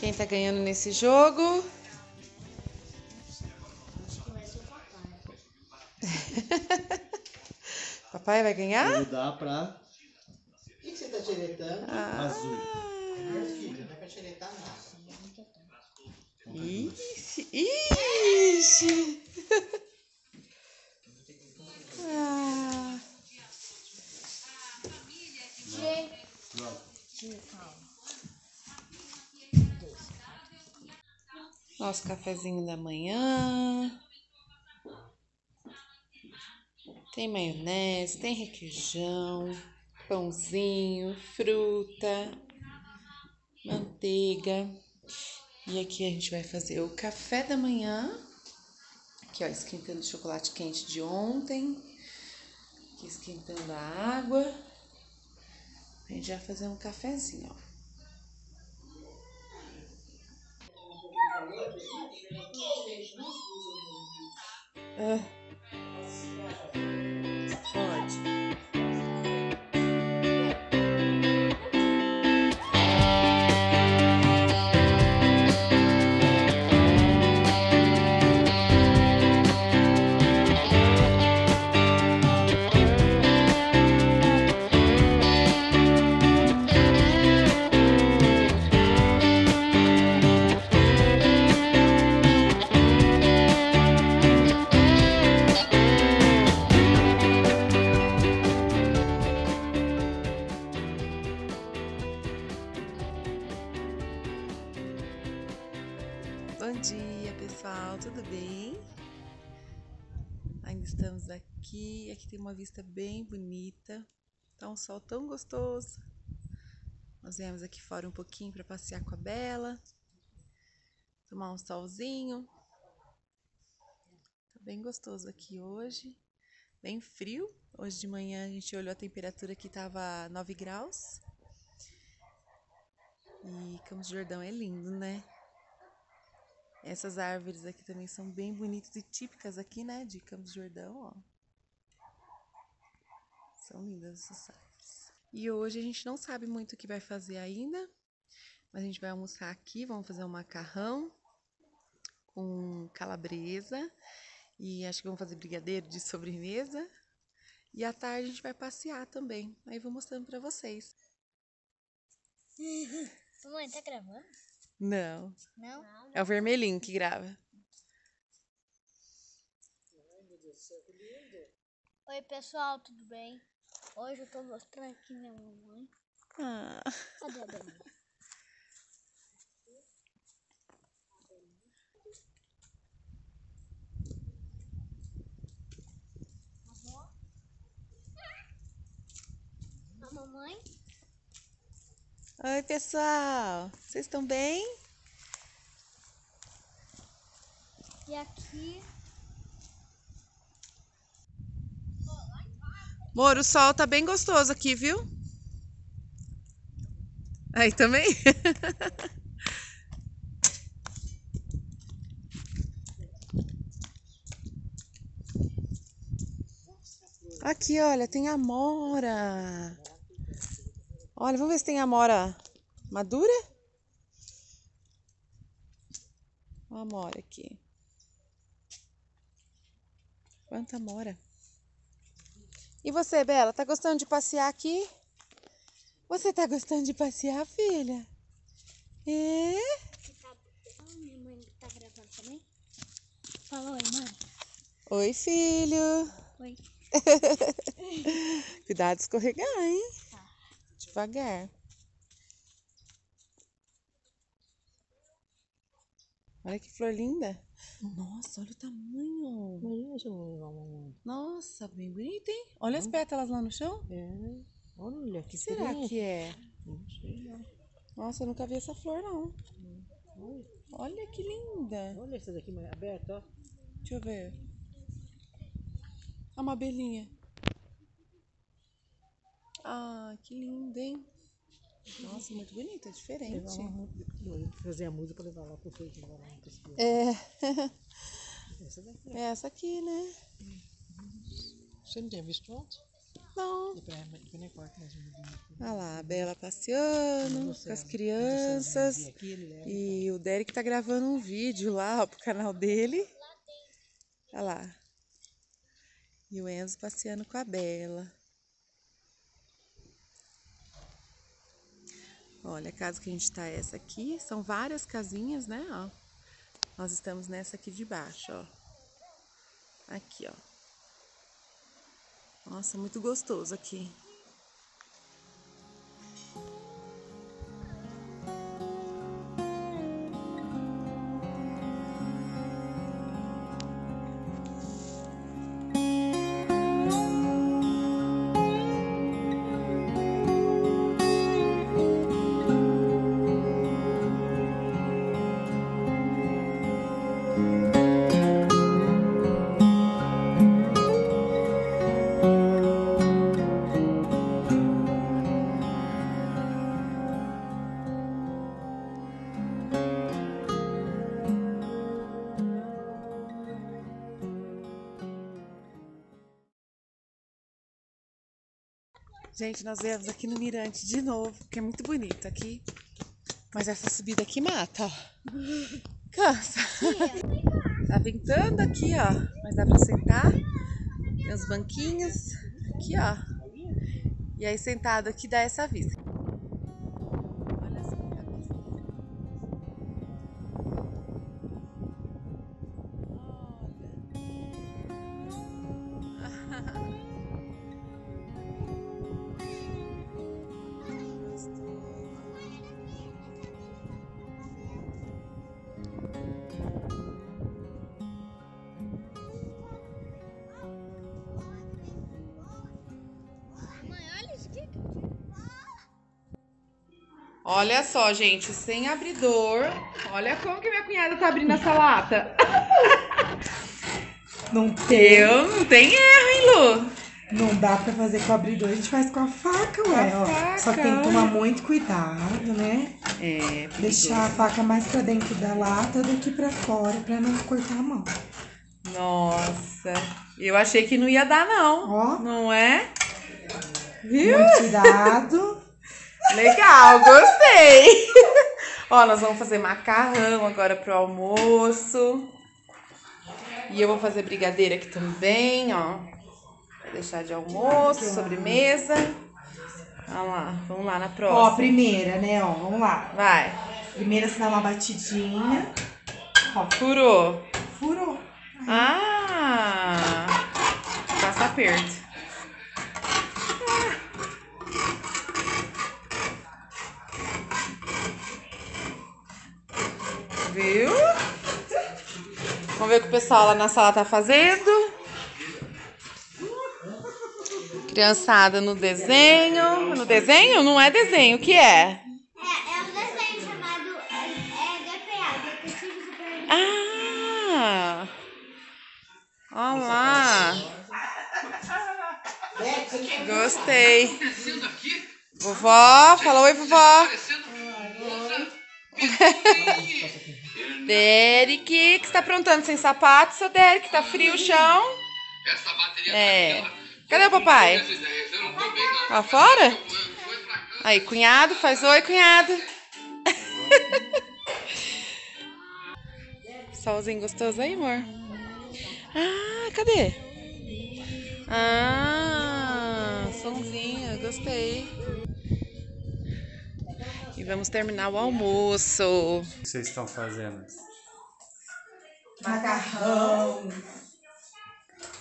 Quem tá ganhando nesse jogo? Acho que vai ser o papai. Papai vai ganhar? Vou mudar pra... O que você tá xeretando? Azul. Minha filha, não é pra xeretar nada. Ixi, ixi. Ah. Nosso cafezinho da manhã. Tem maionese, tem requeijão, pãozinho, fruta, manteiga. E aqui a gente vai fazer o café da manhã. Aqui, ó, esquentando o chocolate quente de ontem. Aqui esquentando a água. A gente vai fazer um cafezinho, ó. Pode. Bom dia, pessoal, tudo bem? Ainda estamos aqui. Aqui tem uma vista bem bonita. Tá um sol tão gostoso. Nós viemos aqui fora um pouquinho para passear com a Bela, tomar um solzinho. Tá bem gostoso aqui hoje, bem frio. Hoje de manhã a gente olhou a temperatura que tava 9 graus. E Campos do Jordão é lindo, né? Essas árvores aqui também são bem bonitas e típicas aqui, né, de Campos do Jordão, ó. São lindas essas árvores. E hoje a gente não sabe muito o que vai fazer ainda, mas a gente vai almoçar aqui, vamos fazer um macarrão com calabresa e acho que vamos fazer brigadeiro de sobremesa. E à tarde a gente vai passear também. Aí vou mostrando pra vocês. Mamãe, tá gravando? Não, Não? é o vermelhinho que grava. Oi, pessoal, tudo bem? Hoje eu tô mostrando aqui minha mamãe. Ah, Cadê a Dani? A mamãe? oi, pessoal. Vocês estão bem? E aqui... Amor, o sol tá bem gostoso aqui, viu? Aí também? Aqui, olha, tem amora. Olha, vamos ver se tem amora madura. Olha a amora aqui. Quanta amora. E você, Bela, tá gostando de passear aqui? Você tá gostando de passear, filha? É? minha mãe tá gravando também? Fala oi, mãe. Oi, filho. Oi. Cuidado de escorregar, hein? Tá. Devagar. Olha que flor linda. Nossa, olha o tamanho. Nossa, bem bonito, hein? Olha as pétalas lá no chão. É, olha O que que será que é? Não sei não. Nossa, eu nunca vi essa flor, não. Olha, Olha que linda. olha essa daqui mais aberta, ó. Deixa eu ver. Uma abelhinha. Ah, que linda, hein? Nossa, muito bonita, diferente. Levar uma, fazer a muda pra levar lá pro feito, levar lá no pescoço. É. Essa daqui, É essa aqui, né? Você não tinha visto ontem? Não. Depois nem corta mais um vídeo. Olha lá, a Bela passeando com as crianças. E o Derek tá gravando um vídeo lá, ó, pro canal dele. Olha lá. E o Enzo passeando com a Bela. Olha, a casa que a gente tá é essa aqui. São várias casinhas, né? Ó. Nós estamos nessa aqui de baixo, ó. Aqui, ó. Nossa, muito gostoso aqui. Gente, nós viemos aqui no Mirante de novo, porque é muito bonito aqui. Mas essa subida aqui mata, ó. Cansa. Tá ventando aqui, ó. Mas dá pra sentar. Tem uns banquinhos. Aqui, ó. E aí sentado aqui dá essa vista. Olha só a cabeça. Olha só, gente, sem abridor. Olha como que minha cunhada tá abrindo essa lata. Não tem. Não tem erro, hein, Lu? Não dá pra fazer com o abridor, a gente faz com a faca, ué. Ó. Faca, Só que tem que tomar muito cuidado, né? É, Deixar a faca mais pra dentro da lata do que pra fora, pra não cortar a mão. Nossa, eu achei que não ia dar, não. Ó. Não é? Viu? Muito cuidado. Legal, gostei. Ó, nós vamos fazer macarrão agora pro almoço. E eu vou fazer brigadeiro aqui também, ó. Vou deixar de almoço, sobremesa. Olha lá, vamos lá na próxima. Ó, primeira, né? Ó, vamos lá. Vai. Primeira você dá uma batidinha. Ó, Furou. furou. Ah! Passa aperto. Viu? Vamos ver o que o pessoal lá na sala tá fazendo. Criançada no desenho. No desenho? Não é desenho, o que é? É um desenho chamado DPA, Detetive Super. Ah! Olha lá. Gostei. Vovó, fala oi, vovó. Derek, o que você tá aprontando sem sapato, seu Derek? Tá frio o chão? É. Cadê o papai? Lá fora? Aí, cunhado, faz oi, cunhado. Solzinho gostoso aí, amor? Ah, cadê? Ah, somzinho, gostei. E vamos terminar o almoço. O que vocês estão fazendo? Macarrão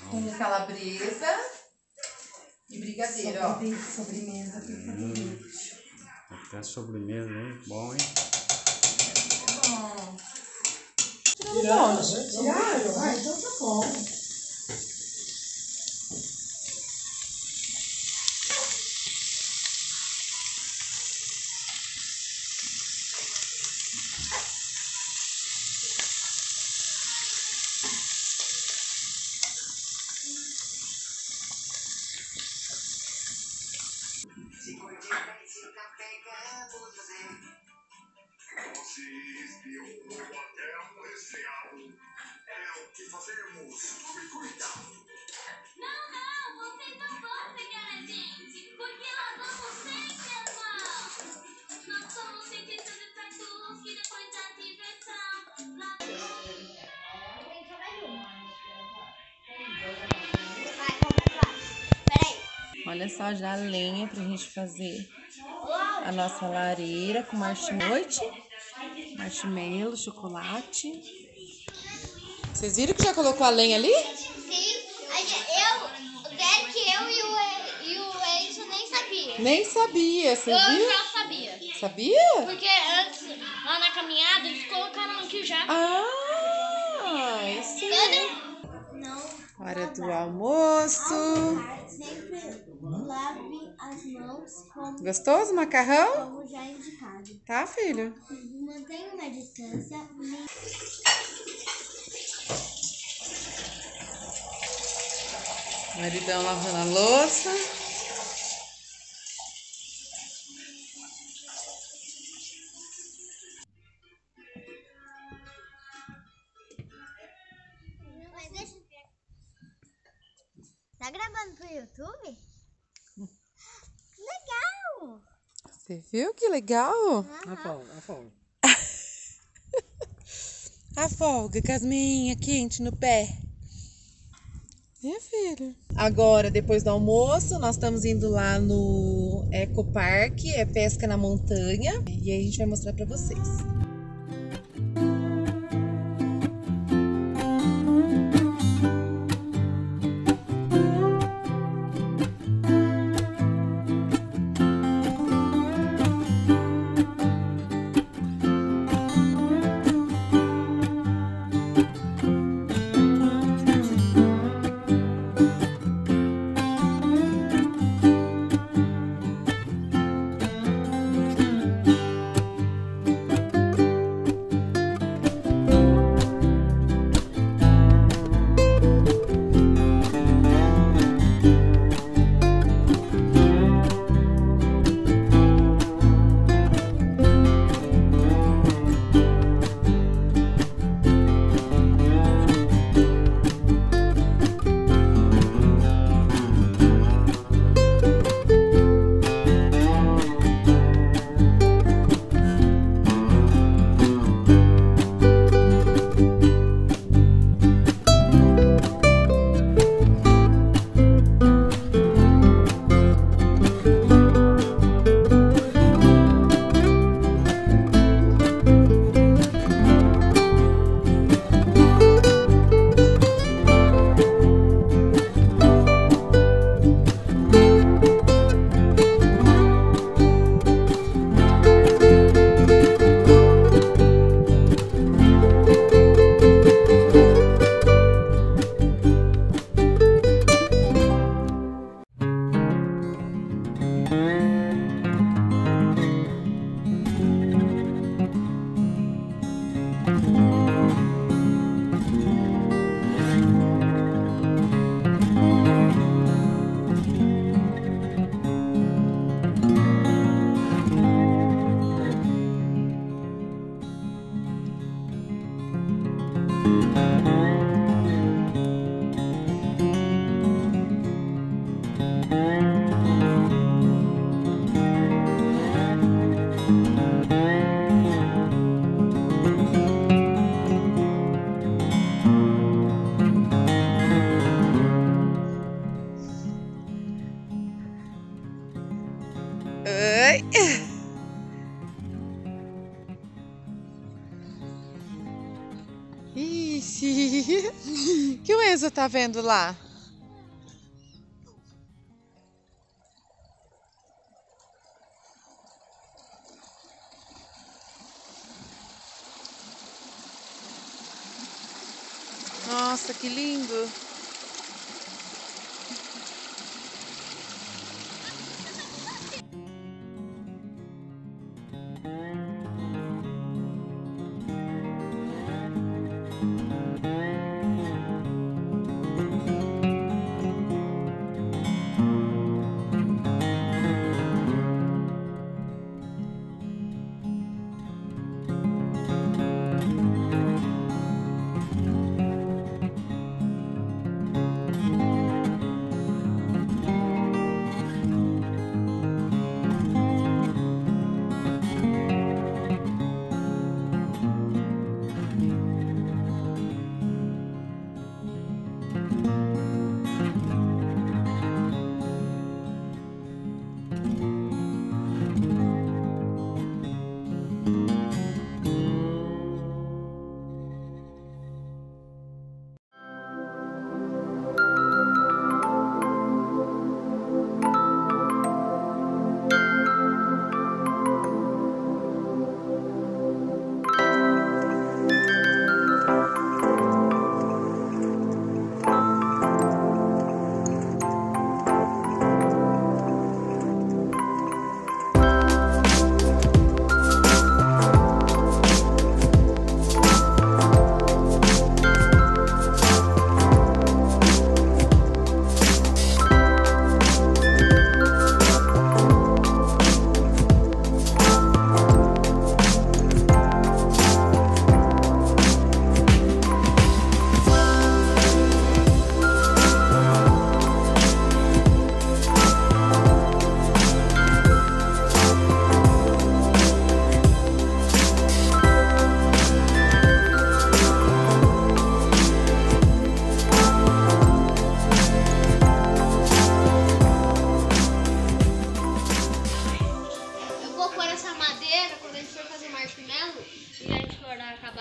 com calabresa e brigadeiro, ó. Tem sobremesa, tem favorito. Até sobremesa, hein? Bom, hein? Bom. Tiraram? Ah, então tá bom. Não, vocês não vão pegar a Olha só, já a lenha pra gente fazer a nossa lareira com marshmallow, chocolate. Vocês viram que já colocou a lenha ali? Sim, o Derek, eu e o Edson nem sabia. Nem sabia, você Eu viu? já sabia. Sabia? Porque antes, lá na caminhada, eles colocaram aqui já. Ah, isso aí. Não. Hora do almoço. Sempre lave as mãos Gostoso o macarrão? como já indicado. Tá, filho? Mantenha uma distância. Maridão lavando a louça. Mas deixa eu ver. Tá gravando pro YouTube? Legal! Você viu que legal? A folga. A folga, Casminha, quente no pé. Minha filha. Agora, depois do almoço, nós estamos indo lá no Ecopark, é pesca na montanha. E aí a gente vai mostrar pra vocês. Oi. Ixi. O que o Enzo tá vendo lá? Nossa, que lindo!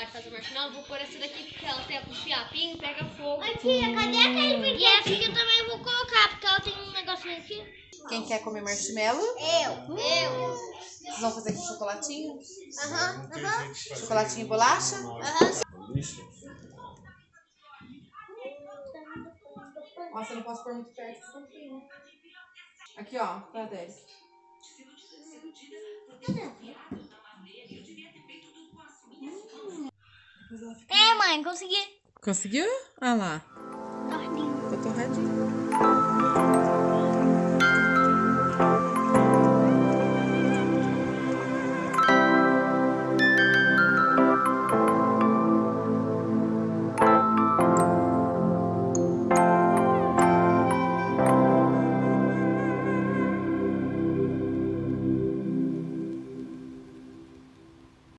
acabar de fazer o marshmallow, vou pôr essa daqui porque ela tem o fiapinho, pega fogo. Ai, tia, cadê aquele brinquedo? E essa aqui eu também vou colocar, porque ela tem um negocinho aqui. Quem quer comer marshmallow? Eu. Vocês vão fazer com chocolatinho? Aham. Chocolatinho e bolacha? Nossa, eu não posso pôr muito perto, senão tem. Aqui, ó, pra Adélia. É, mãe, consegui. Conseguiu? Olha lá. Tortinho. Ficou torradinho.